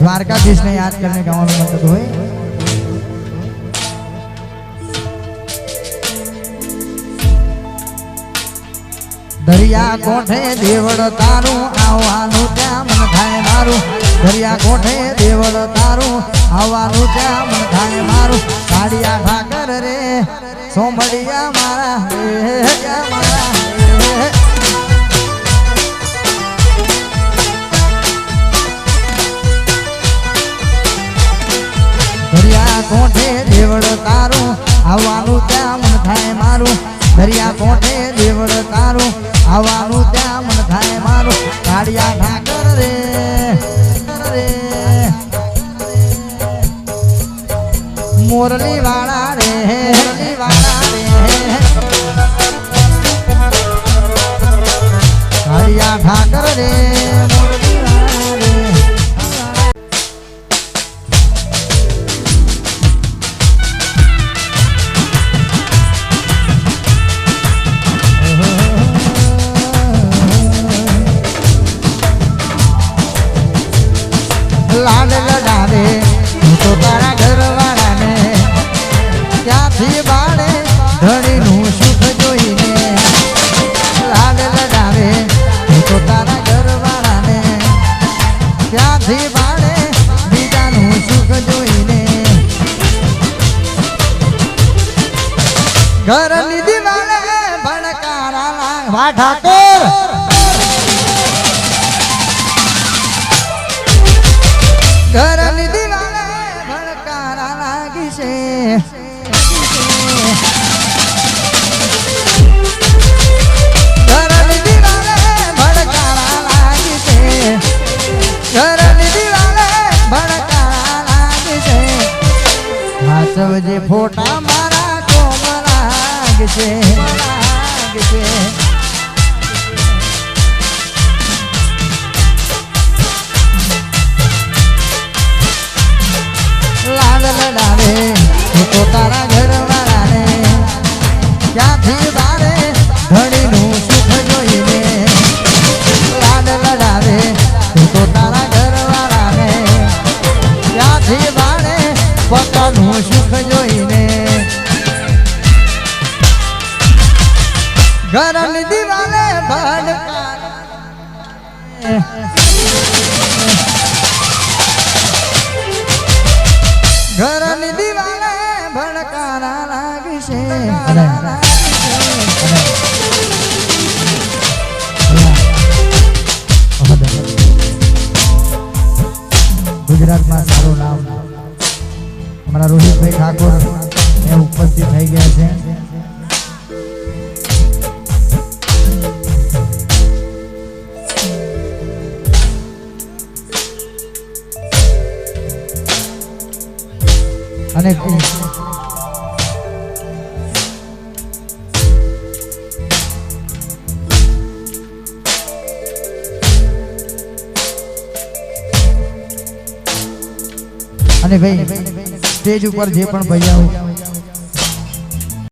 द्वारकाधीश ने याद करने का मतलब हुए। दरिया कोठे देवड़ तारू आवानु त्या मन थाय मारू। दरिया कोठे देवड़ तारू आवानु त्या मन थाय मारू। काड़िया ठाकर रे सोमड़िया मारा रे मारा रे। दरिया कोठे देवड़ तारू आवानु त्या मन थाय मारू। दरिया कोठे देवड़ तारू आवानु त्या मन थाय मारू। काड़िया ठाकर रे मोरली वाला रे मोरली वाला रे। काड़िया ठाकर रे मोरली वाला रे। लाड लडावे तो तारा घर वाला ने क्याथी बाळे धणी नु सुख जोईने। लाड लडावे तो तारा घर वाला ने क्याथी बाळे बीजा नु सुख जोईने। घर निधि वाले भड़कारा वा ठाकुर। घर निधि वाले भड़कारा लागी से। घर निधि वाले भड़कारा लागी से। घर निधि वाले भड़कारा लागी से। हासव जे फोटा मारा कोम लागी से। लाड लडावे तो तारा घर वाला ने क्याथी बाळे धणी नु सुख जोईने। लाड लडावे तो तारा घर वाला ने क्याथी बाळे पोतानु सुख जोईने। घर निधि वाले भड़कारा घर निधि वाले भड़कारा लागी से। गुजरात में सारू नाम हमारा रोहित भाई ठाकुर उपस्थित थई गया है। અને ભાઈ સ્ટેજ ઉપર જે પણ ભૈયાઓ